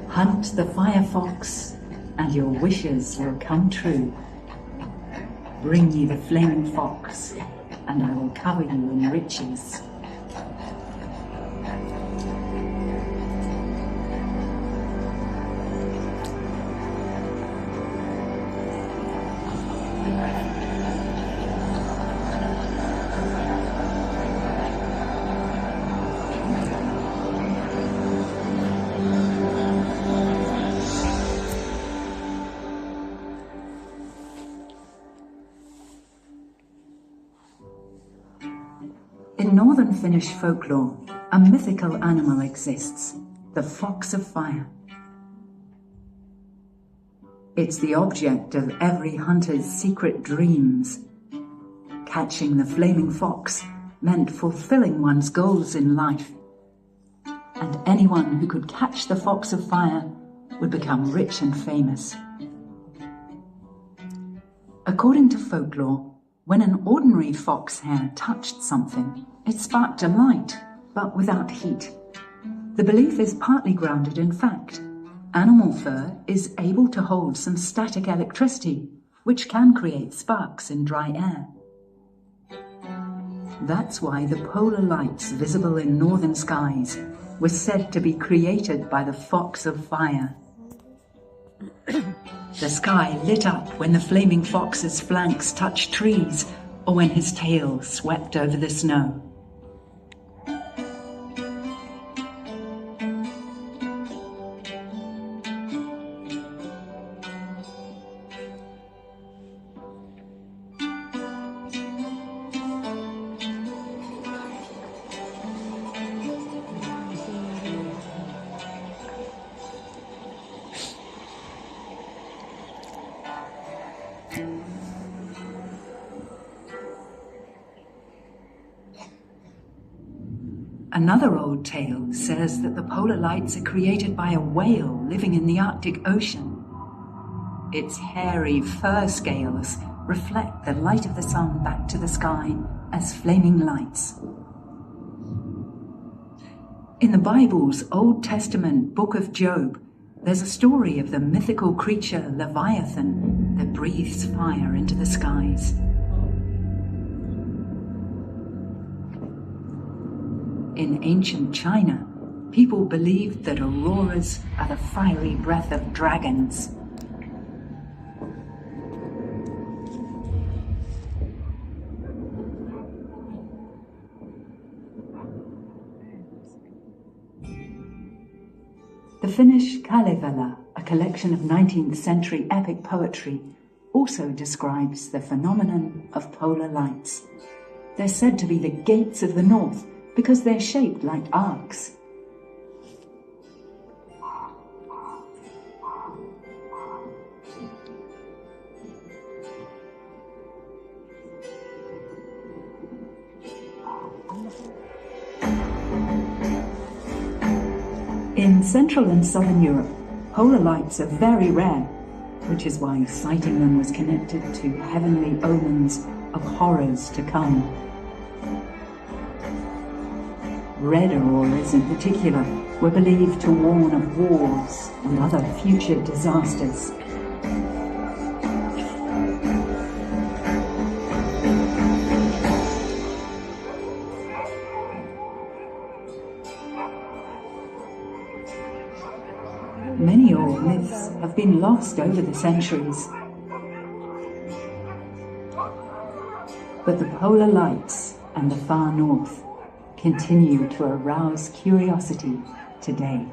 Hunt the fire fox, and your wishes will come true. Bring me the flaming fox, and I will cover you in riches. In northern Finnish folklore, a mythical animal exists, the fox of fire. It's the object of every hunter's secret dreams. Catching the flaming fox meant fulfilling one's goals in life. And anyone who could catch the fox of fire would become rich and famous. According to folklore, when an ordinary fox hair touched something, it sparked a light, but without heat. The belief is partly grounded in fact. Animal fur is able to hold some static electricity, which can create sparks in dry air. That's why the polar lights visible in northern skies were said to be created by the fox of fire. The sky lit up when the flaming fox's flanks touched trees or when his tail swept over the snow. Another old tale says that the polar lights are created by a whale living in the Arctic Ocean. Its hairy fur scales reflect the light of the sun back to the sky as flaming lights. In the Bible's Old Testament book of Job, there's a story of the mythical creature Leviathan that breathes fire into the skies. In ancient China, people believed that auroras are the fiery breath of dragons. The Finnish Kalevala, a collection of 19th century epic poetry, also describes the phenomenon of polar lights. They're said to be the gates of the north because they're shaped like arcs. In Central and Southern Europe, polar lights are very rare, which is why sighting them was connected to heavenly omens of horrors to come. Red auroras in particular were believed to warn of wars and other future disasters. Many old myths have been lost over the centuries. But the polar lights and the far north continue to arouse curiosity today.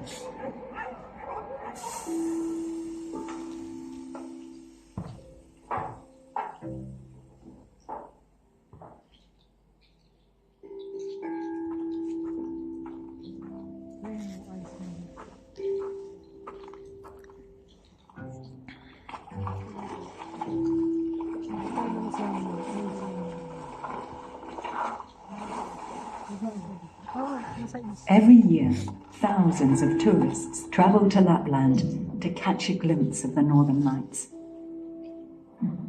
Every year, thousands of tourists travel to Lapland to catch a glimpse of the Northern Lights.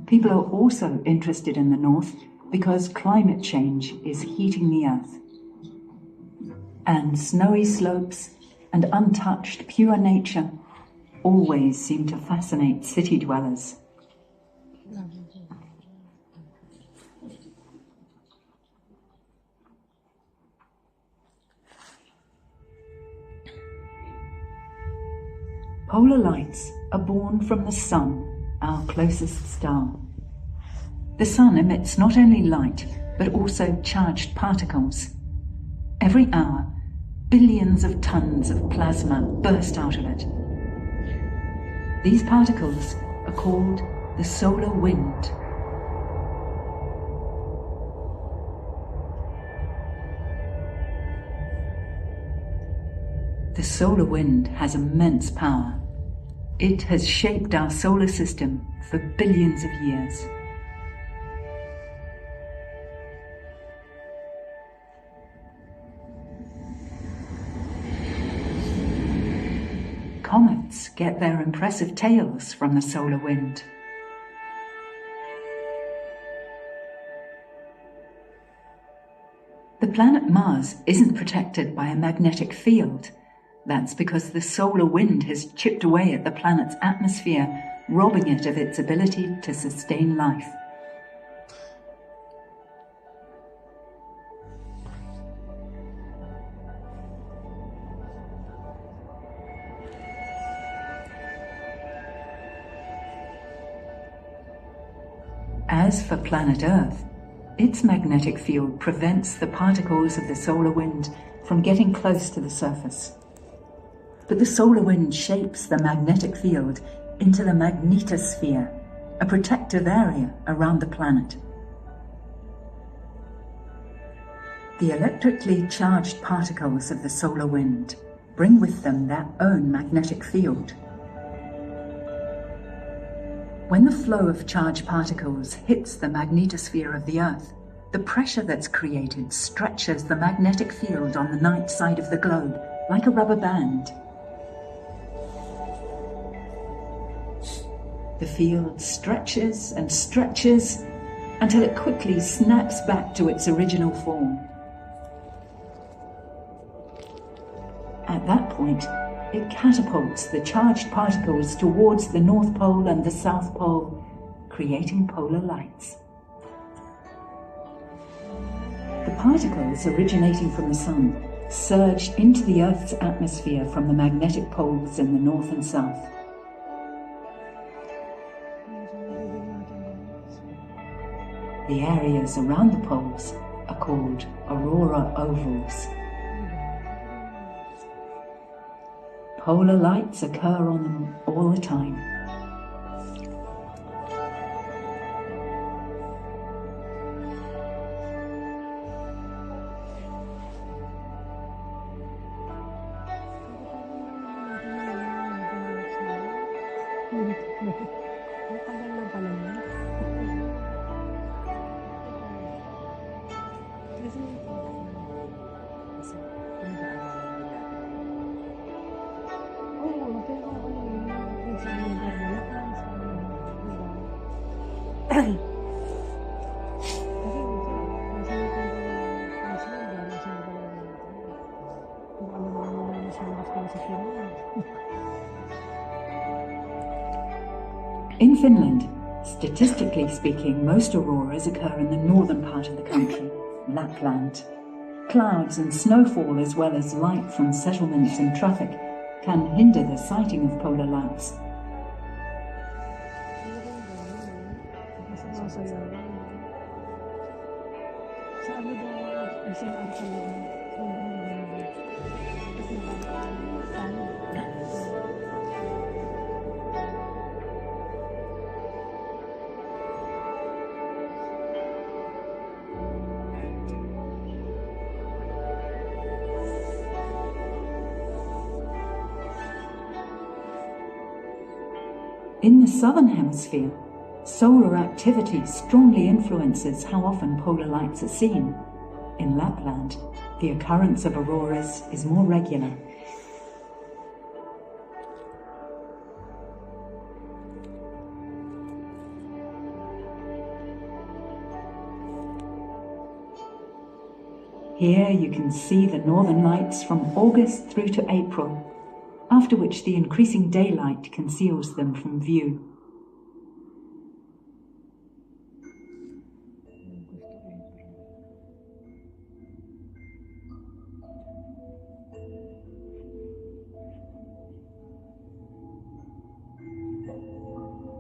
People are also interested in the north because climate change is heating the earth. And snowy slopes and untouched pure nature always seem to fascinate city dwellers. Polar lights are born from the sun, our closest star. The sun emits not only light, but also charged particles. Every hour, billions of tons of plasma burst out of it. These particles are called the solar wind. The solar wind has immense power. It has shaped our solar system for billions of years. Comets get their impressive tails from the solar wind. The planet Mars isn't protected by a magnetic field. That's because the solar wind has chipped away at the planet's atmosphere, robbing it of its ability to sustain life. As for planet Earth, its magnetic field prevents the particles of the solar wind from getting close to the surface. But the solar wind shapes the magnetic field into the magnetosphere, a protective area around the planet. The electrically charged particles of the solar wind bring with them their own magnetic field. When the flow of charged particles hits the magnetosphere of the Earth, the pressure that's created stretches the magnetic field on the night side of the globe like a rubber band. The field stretches and stretches until it quickly snaps back to its original form. At that point, it catapults the charged particles towards the North Pole and the South Pole, creating polar lights. The particles originating from the Sun surge into the Earth's atmosphere from the magnetic poles in the north and south. The areas around the poles are called aurora ovals. Polar lights occur on them all the time. Kung ano ba naman ang mas malakas sa film. In Finland, statistically speaking, most auroras occur in the northern part of the country, Lapland. Clouds and snowfall, as well as light from settlements and traffic, can hinder the sighting of polar lights. In the southern hemisphere, solar activity strongly influences how often polar lights are seen. In Lapland, the occurrence of auroras is more regular. Here you can see the northern lights from August through to April, after which the increasing daylight conceals them from view.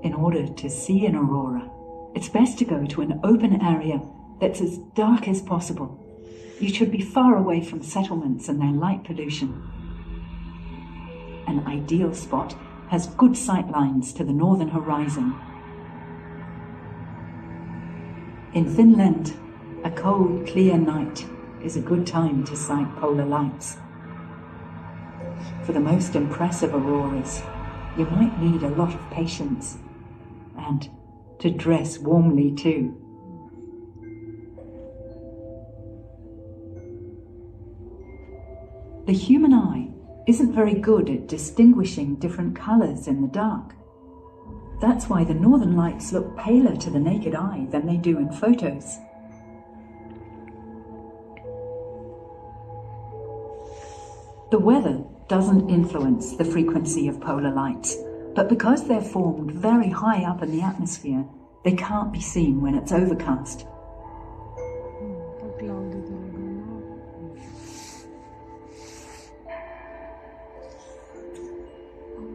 In order to see an aurora, it's best to go to an open area that's as dark as possible. You should be far away from settlements and their light pollution. An ideal spot has good sight lines to the northern horizon. In Finland, a cold, clear night is a good time to sight polar lights. For the most impressive auroras, you might need a lot of patience and to dress warmly too. The human eye isn't very good at distinguishing different colours in the dark. That's why the northern lights look paler to the naked eye than they do in photos. The weather doesn't influence the frequency of polar lights, but because they're formed very high up in the atmosphere, they can't be seen when it's overcast.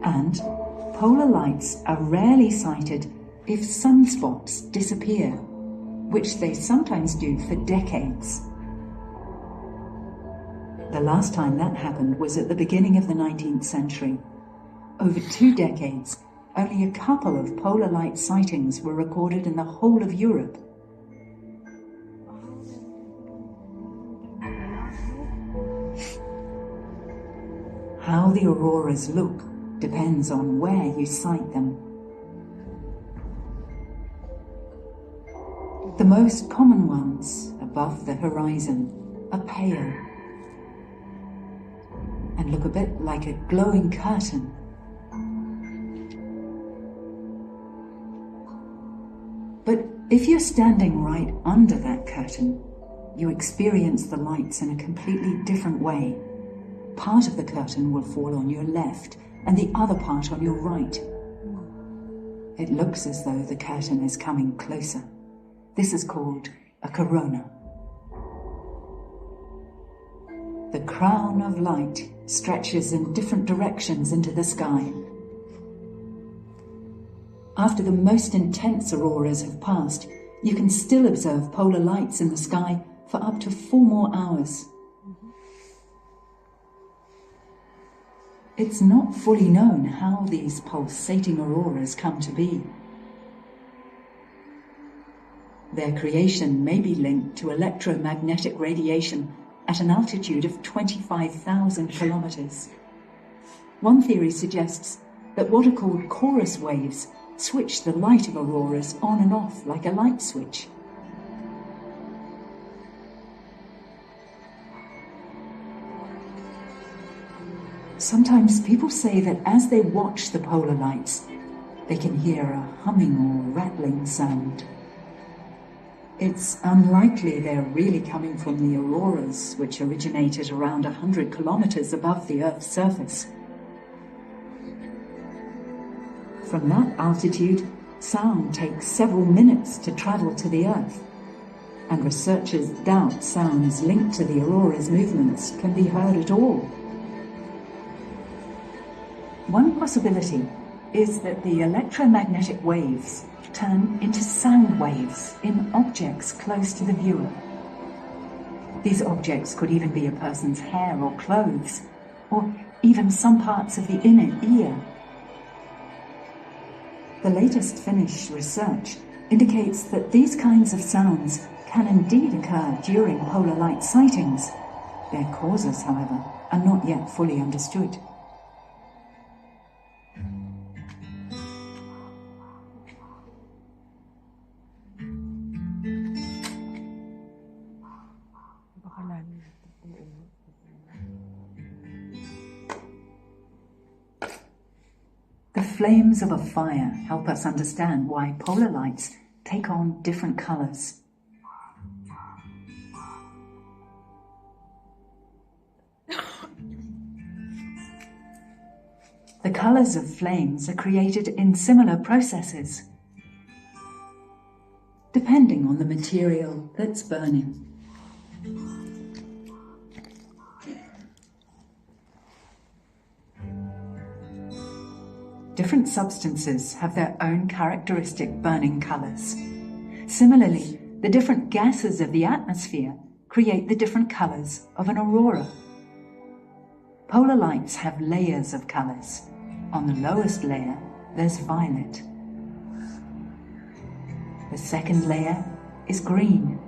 And polar lights are rarely sighted if sunspots disappear, which they sometimes do for decades. The last time that happened was at the beginning of the 19th century. Over 2 decades, only a couple of polar light sightings were recorded in the whole of Europe. How the auroras look depends on where you sight them. The most common ones, above the horizon, are pale and look a bit like a glowing curtain. But if you're standing right under that curtain, you experience the lights in a completely different way. Part of the curtain will fall on your left and the other part on your right. It looks as though the curtain is coming closer. This is called a corona. The crown of light stretches in different directions into the sky. After the most intense auroras have passed, you can still observe polar lights in the sky for up to 4 more hours. It's not fully known how these pulsating auroras come to be. Their creation may be linked to electromagnetic radiation at an altitude of 25,000 kilometers. One theory suggests that what are called chorus waves switch the light of auroras on and off like a light switch. Sometimes people say that as they watch the polar lights, they can hear a humming or rattling sound. It's unlikely they're really coming from the auroras, which originated around 100 kilometers above the Earth's surface. From that altitude, sound takes several minutes to travel to the Earth, and researchers doubt sounds linked to the aurora's movements can be heard at all. One possibility is that the electromagnetic waves turn into sound waves in objects close to the viewer. These objects could even be a person's hair or clothes, or even some parts of the inner ear. The latest Finnish research indicates that these kinds of sounds can indeed occur during polar light sightings. Their causes, however, are not yet fully understood. The flames of a fire help us understand why polar lights take on different colors. The colors of flames are created in similar processes, depending on the material that's burning. Different substances have their own characteristic burning colors. Similarly, the different gases of the atmosphere create the different colors of an aurora. Polar lights have layers of colors. On the lowest layer, there's violet. The second layer is green.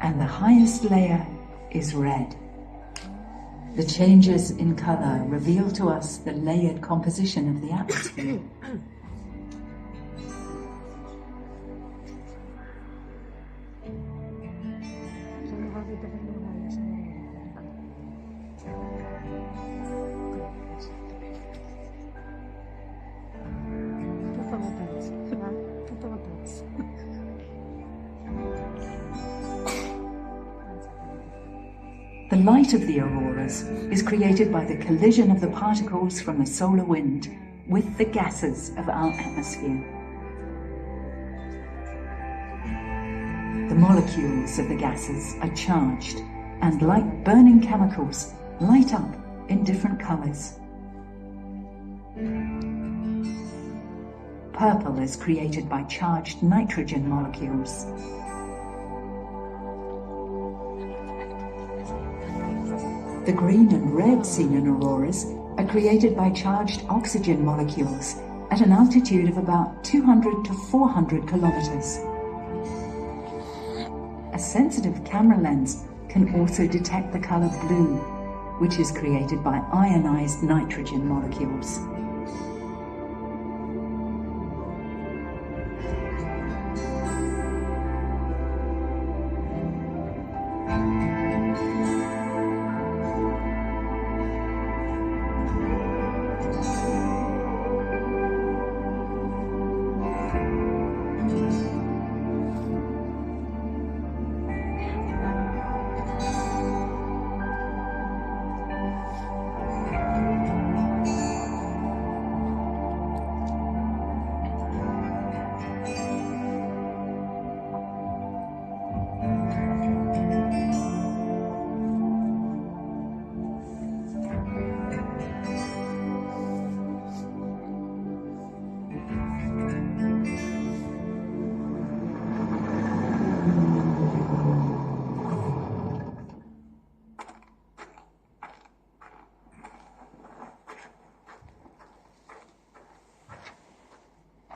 And the highest layer is red. The changes in color reveal to us the layered composition of the atmosphere. The light of the auroras is created by the collision of the particles from the solar wind with the gases of our atmosphere. The molecules of the gases are charged and, like burning chemicals, light up in different colors. Purple is created by charged nitrogen molecules. The green and red seen in auroras are created by charged oxygen molecules at an altitude of about 200 to 400 kilometers. A sensitive camera lens can also detect the color blue, which is created by ionized nitrogen molecules.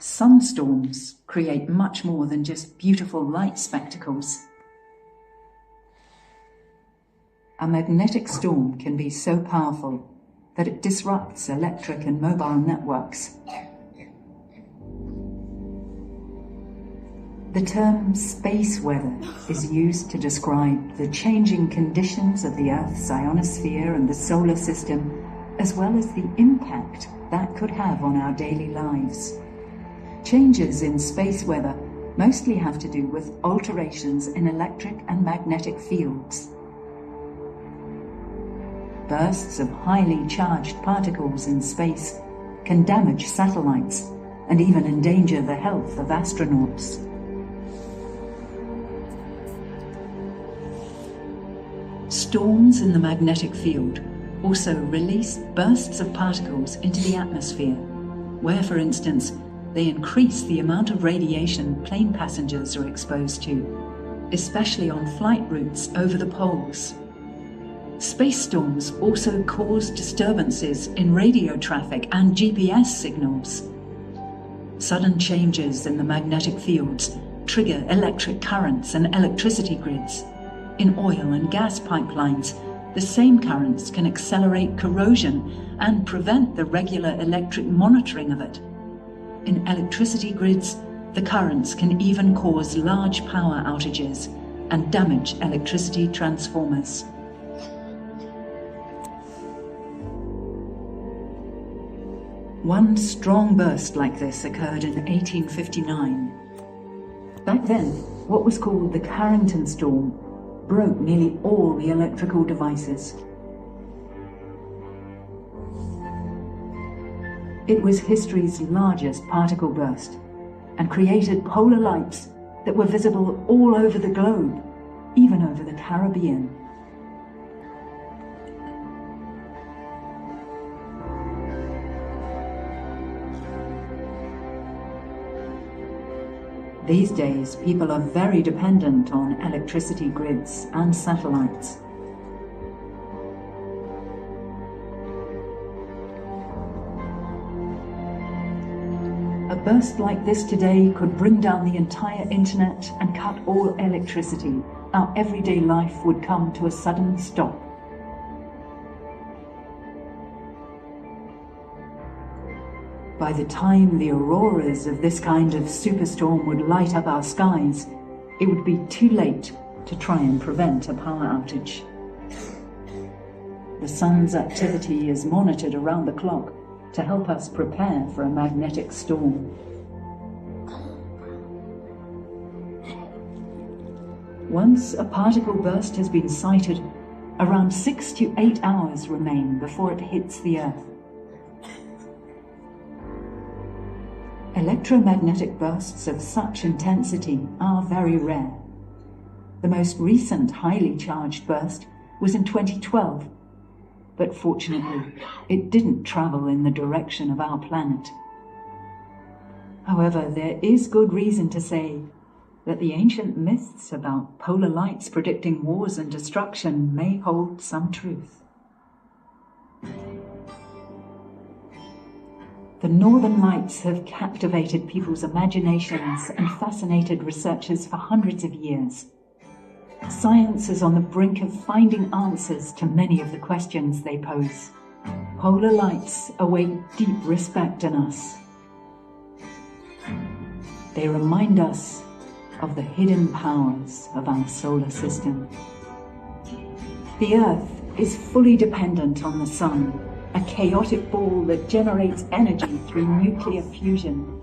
Sunstorms create much more than just beautiful light spectacles. A magnetic storm can be so powerful that it disrupts electric and mobile networks. The term space weather is used to describe the changing conditions of the Earth's ionosphere and the solar system as well as the impact that could have on our daily lives. Changes in space weather mostly have to do with alterations in electric and magnetic fields. Bursts of highly charged particles in space can damage satellites and even endanger the health of astronauts. Storms in the magnetic field also release bursts of particles into the atmosphere, where, for instance, they increase the amount of radiation plane passengers are exposed to, especially on flight routes over the poles. Space storms also cause disturbances in radio traffic and GPS signals. Sudden changes in the magnetic fields trigger electric currents and electricity grids. In oil and gas pipelines, the same currents can accelerate corrosion and prevent the regular electric monitoring of it. In electricity grids, the currents can even cause large power outages and damage electricity transformers. One strong burst like this occurred in 1859. Back then, what was called the Carrington storm broke nearly all the electrical devices. It was history's largest particle burst and created polar lights that were visible all over the globe, even over the Caribbean. These days, people are very dependent on electricity grids and satellites. A burst like this today could bring down the entire internet and cut all electricity. Our everyday life would come to a sudden stop. By the time the auroras of this kind of superstorm would light up our skies, it would be too late to try and prevent a power outage. The sun's activity is monitored around the clock to help us prepare for a magnetic storm. Once a particle burst has been sighted, around 6 to 8 hours remain before it hits the Earth. Electromagnetic bursts of such intensity are very rare. The most recent highly charged burst was in 2012, but fortunately it didn't travel in the direction of our planet. However, there is good reason to say that the ancient myths about polar lights predicting wars and destruction may hold some truth. The Northern Lights have captivated people's imaginations and fascinated researchers for hundreds of years. Science is on the brink of finding answers to many of the questions they pose. Polar lights await deep respect in us. They remind us of the hidden powers of our solar system. The Earth is fully dependent on the Sun, a chaotic ball that generates energy through nuclear fusion.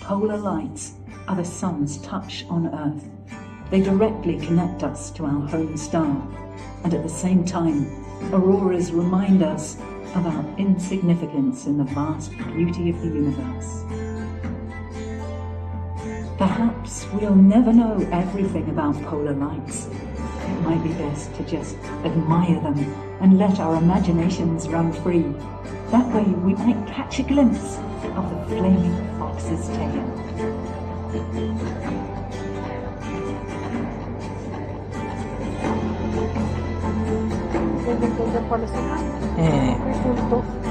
Polar lights are the Sun's touch on Earth. They directly connect us to our home star, and at the same time, auroras remind us of our insignificance in the vast beauty of the universe. Perhaps we'll never know everything about polar lights. It might be best to just admire them and let our imaginations run free. That way we might catch a glimpse of the flaming fox's tail. Depende cuáles son. Punto.